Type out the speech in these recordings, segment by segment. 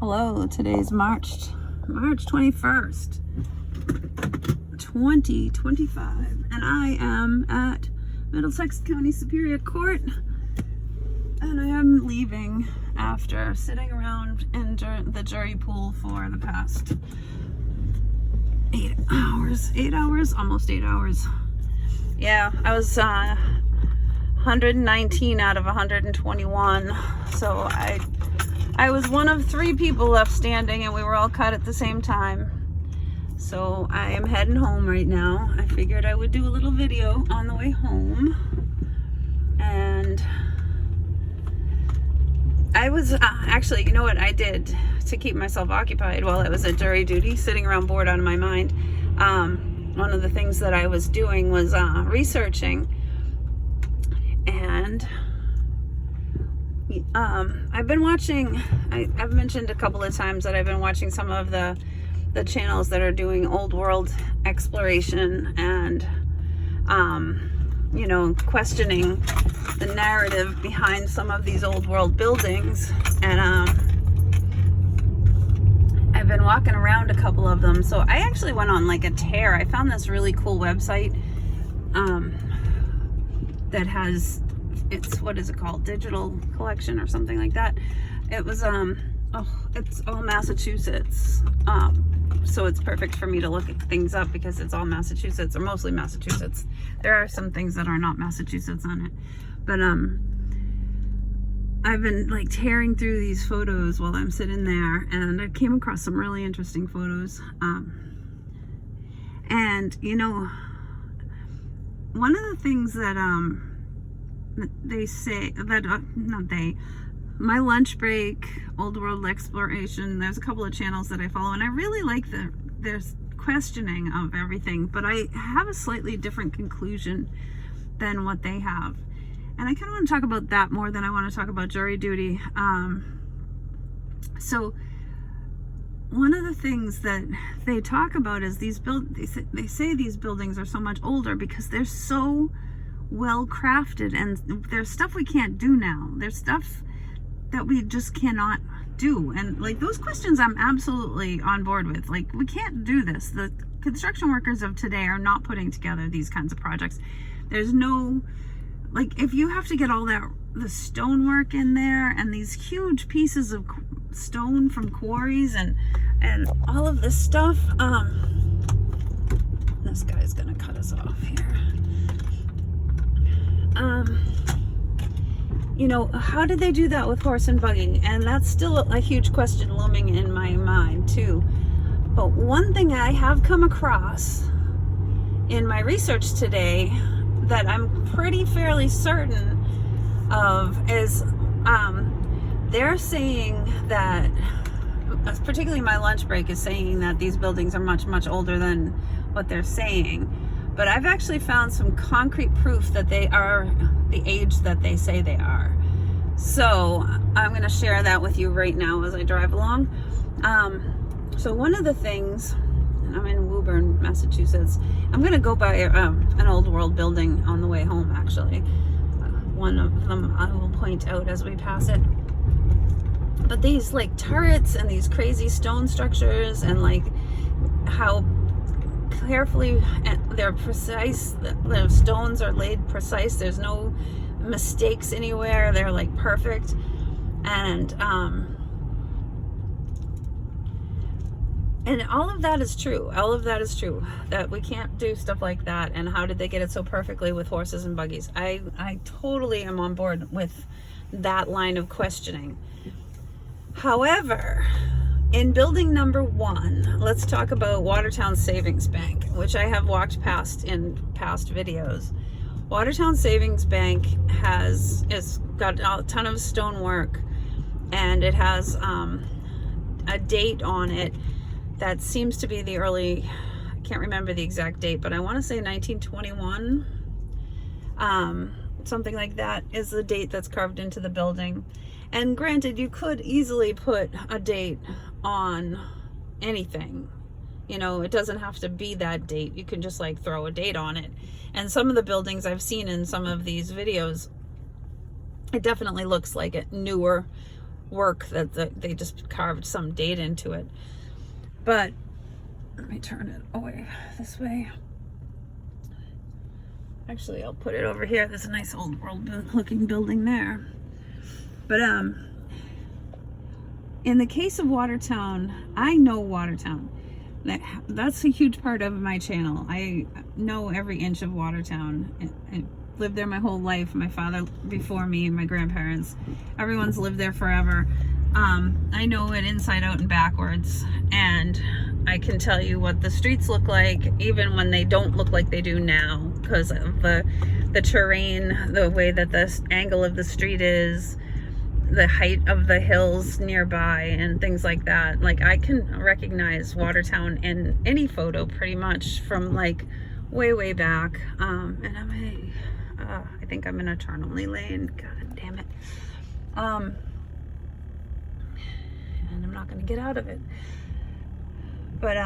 Hello, today's March 21st, 2025, and I am at Middlesex County Superior Court, and I am leaving after sitting around in the jury pool for the past 8 hours, almost 8 hours. Yeah, I was 119 out of 121, so I was one of 3 people left standing, and we were all cut at the same time. So I am heading home right now. I figured I would do a little video on the way home. And I was actually, you know what I did to keep myself occupied while I was at jury duty, sitting around bored out of my mind. One of the things that I was doing was researching, and I've been watching, I've mentioned a couple of times that I've been watching some of the channels that are doing old world exploration and, you know, questioning the narrative behind some of these old world buildings. And I've been walking around a couple of them. So I actually went on like a tear. I found this really cool website that has, it's, what is it called? Digital Collection or something like that. It was, it's all Massachusetts. So it's perfect for me to look at things up because it's all Massachusetts, or mostly Massachusetts. There are some things that are not Massachusetts on it. But, I've been like tearing through these photos while I'm sitting there, and I came across some really interesting photos. And, you know, one of the things that, they say that my lunch break, old world exploration, there's a couple of channels that I follow, and I really like their questioning of everything, but I have a slightly different conclusion than what they have, and I kind of want to talk about that more than I want to talk about jury duty. So one of the things that they talk about is they say these buildings are so much older because they're so well crafted, and there's stuff we can't do now. There's stuff that we just cannot do, and like those questions I'm absolutely on board with. Like, we can't do this. The construction workers of today are not putting together these kinds of projects. There's no, like, if you have to get all that, the stonework in there and these huge pieces of stone from quarries and all of this stuff, this guy's gonna cut us off here. You know, how did they do that with horse and buggy? And that's still a huge question looming in my mind too. But one thing I have come across in my research today that I'm fairly certain of is they're saying that, particularly my lunch break is saying that these buildings are much, much older than what they're saying. But I've actually found some concrete proof that they are the age that they say they are. So I'm going to share that with you right now as I drive along. So one of the things, and I'm in Woburn, Massachusetts. I'm going to go by an old world building on the way home, actually. One of them I will point out as we pass it. But these like turrets and these crazy stone structures, and like how carefully they're precise, the stones are laid precise, there's no mistakes anywhere, they're like perfect. And all of that is true. All of that is true, that we can't do stuff like that. And how did they get it so perfectly with horses and buggies? I totally am on board with that line of questioning. However, in building number 1, let's talk about Watertown Savings Bank, which I have walked past in past videos. Watertown Savings Bank has got a ton of stonework, and it has a date on it that seems to be the early, I can't remember the exact date, but I want to say 1921. Something like that is the date that's carved into the building. And granted, you could easily put a date on anything. You know, it doesn't have to be that date. You can just like throw a date on it. And some of the buildings I've seen in some of these videos, it definitely looks like it newer work that they just carved some date into it. But let me turn it away this way. Actually, I'll put it over here. There's a nice old world looking building there. But in the case of Watertown, I know Watertown. That's a huge part of my channel. I know every inch of Watertown. I lived there my whole life. My father before me, my grandparents, everyone's lived there forever. I know it inside out and backwards, and I can tell you what the streets look like even when they don't look like they do now, because of the terrain, the way that the angle of the street is, the height of the hills nearby and things like that. Like, I can recognize Watertown in any photo pretty much from like way back. And I think I'm in a turn only lane. God damn it. And I'm not gonna get out of it. But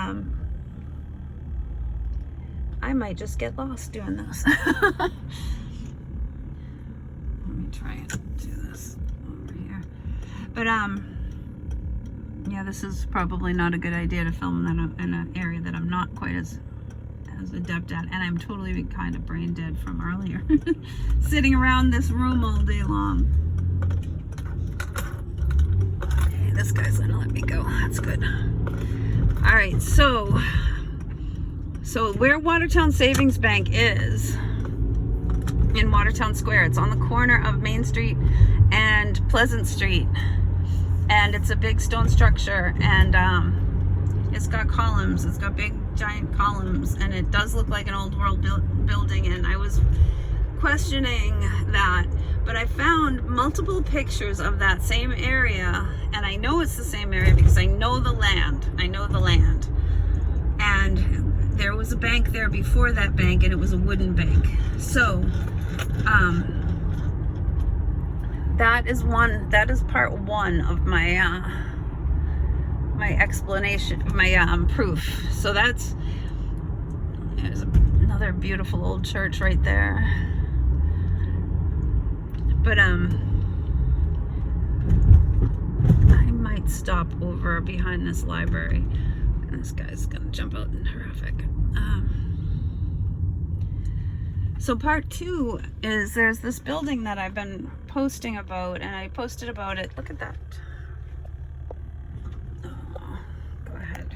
I might just get lost doing this. Let me try and do this over here. But yeah, this is probably not a good idea to film in an area that I'm not quite as adept at, and I'm totally kind of brain dead from earlier. Sitting around this room all day long. Okay, this guy's gonna let me go. That's good. All right, so where Watertown Savings Bank is, in Watertown Square, it's on the corner of Main Street and Pleasant Street, and it's a big stone structure, and it's got columns. It's got big giant columns, and it does look like an old world building, and I was questioning that, but I found multiple pictures of that same area, and I know it's the same area because I know the land. And there was a bank there before that bank, and it was a wooden bank. So that is part one of my my explanation, my proof. So there's another beautiful old church right there. But I might stop over behind this library. And this guy's gonna jump out in traffic. So part two is there's this building that I've been posting about, and I posted about it. Look at that. Oh, go ahead.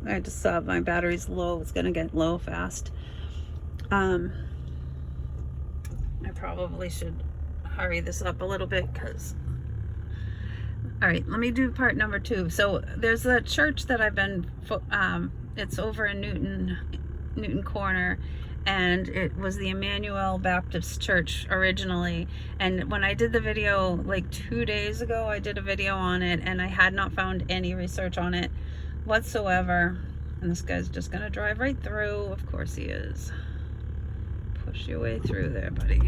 I just saw my battery's low. It's gonna get low fast. I probably should hurry this up a little bit because... All right, let me do part number two. So there's a church that I've been, it's over in Newton Corner, and it was the Emmanuel Baptist Church originally. And when I did the video like 2 days ago, I did a video on it, and I had not found any research on it whatsoever. And this guy's just gonna drive right through. Of course he is. Push your way through there, buddy.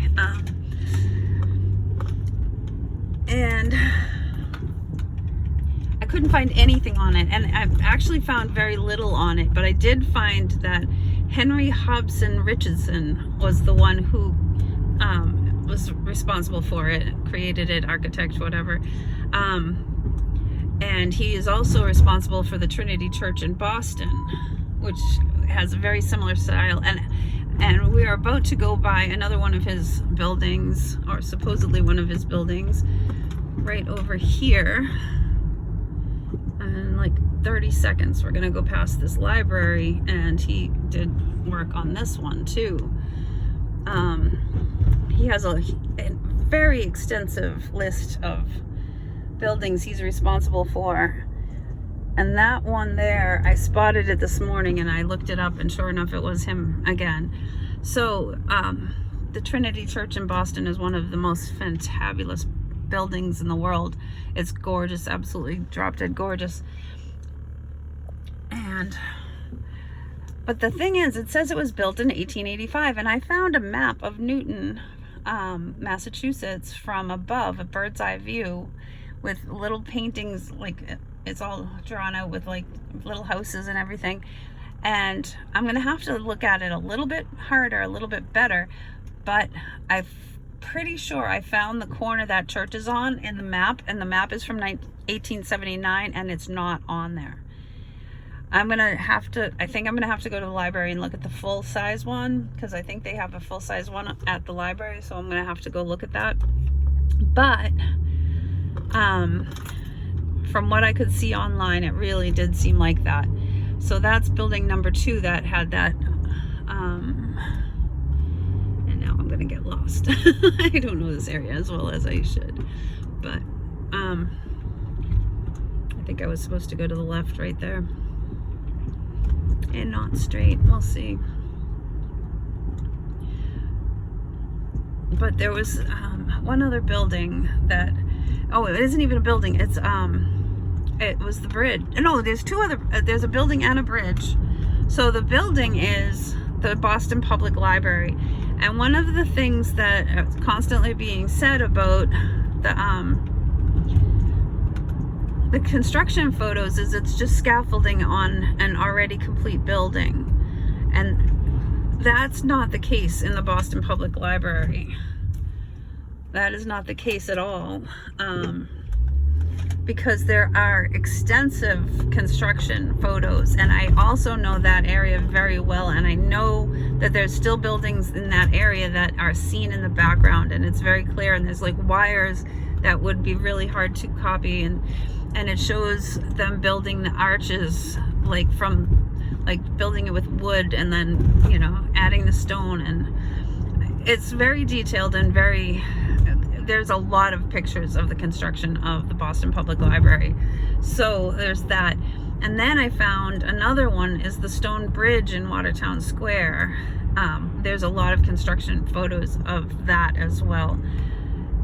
And I couldn't find anything on it, and I've actually found very little on it, but I did find that Henry Hobson Richardson was the one who was responsible for it, created it, architect, whatever. And he is also responsible for the Trinity Church in Boston, which has a very similar style. And we are about to go by another one of his buildings, or supposedly one of his buildings, right over here. And like 30 seconds, we're gonna go past this library, and he did work on this one too. He has a very extensive list of buildings he's responsible for. And that one there, I spotted it this morning, and I looked it up, and sure enough, it was him again. So the Trinity Church in Boston is one of the most fantabulous buildings in the world. It's gorgeous, absolutely drop dead gorgeous. But the thing is, it says it was built in 1885, and I found a map of Newton, Massachusetts from above, a bird's eye view, with little paintings, like it's all drawn out with like little houses and everything. And I'm gonna have to look at it a little bit harder, a little bit better, but pretty sure I found the corner that church is on in the map, and the map is from 1879, and it's not on there. I think I'm gonna have to go to the library and look at the full size one, because I think they have a full size one at the library, so I'm gonna have to go look at that. But from what I could see online, it really did seem like that. So that's building number 2 that had that, and now I'm gonna get lost. I don't know this area as well as I should, but I think I was supposed to go to the left right there and not straight. We'll see. But there was one other building that, oh, it isn't even a building, it's it was the bridge. No, there's 2 other, there's a building and a bridge. So the building is the Boston Public Library, and one of the things that is constantly being said about the construction photos is it's just scaffolding on an already complete building, and that's not the case in the Boston Public Library. That is not the case at all, because there are extensive construction photos, and I also know that area very well, and I know that there's still buildings in that area that are seen in the background, and it's very clear, and there's like wires that would be really hard to copy, and it shows them building the arches, like building it with wood, and then, you know, adding the stone, and it's very detailed and there's a lot of pictures of the construction of the Boston Public Library. So there's that. And then I found another one is the stone bridge in Watertown Square. There's a lot of construction photos of that as well,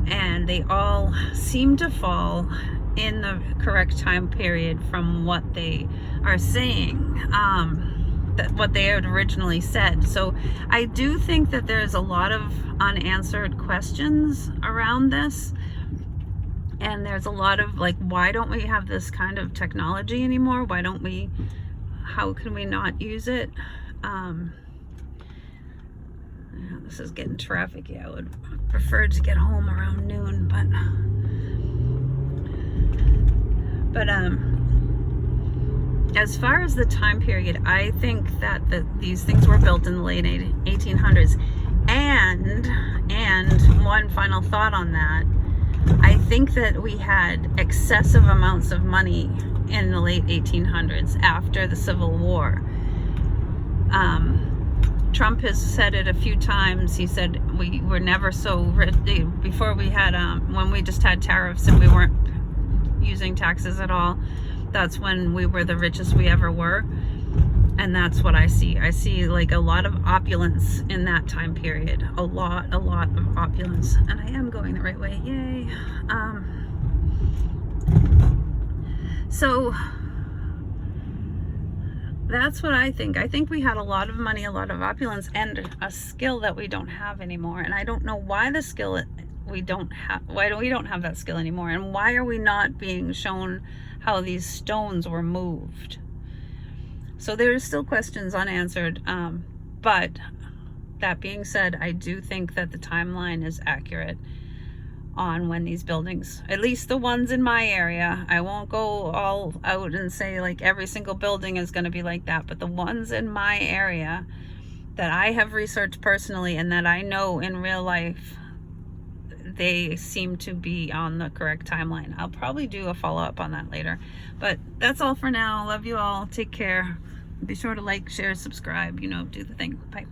and they all seem to fall in the correct time period from what they are saying, what they had originally said. So I do think that there's a lot of unanswered questions around this, and there's a lot of like, why don't we have this kind of technology anymore? How can we not use it? This is getting trafficy. I would prefer to get home around noon, but as far as the time period, I think that these things were built in the late 1800s. And one final thought on that, I think that we had excessive amounts of money in the late 1800s after the Civil War. Trump has said it a few times. He said we were never so rich before we had, when we just had tariffs and we weren't using taxes at all. That's when we were the richest we ever were. And that's what I see. I see like a lot of opulence in that time period. A lot of opulence. And I am going the right way. Yay. So that's what I think. I think we had a lot of money, a lot of opulence, and a skill that we don't have anymore. And I don't know why the skill we don't have that skill anymore, and why are we not being shown how these stones were moved? So there's still questions unanswered, but that being said, I do think that the timeline is accurate on when these buildings, at least the ones in my area, I won't go all out and say like every single building is going to be like that, but the ones in my area that I have researched personally and that I know in real life, they seem to be on the correct timeline. I'll probably do a follow-up on that later, but that's all for now. Love you all. Take care. Be sure to like, share, subscribe, do the thing. Bye.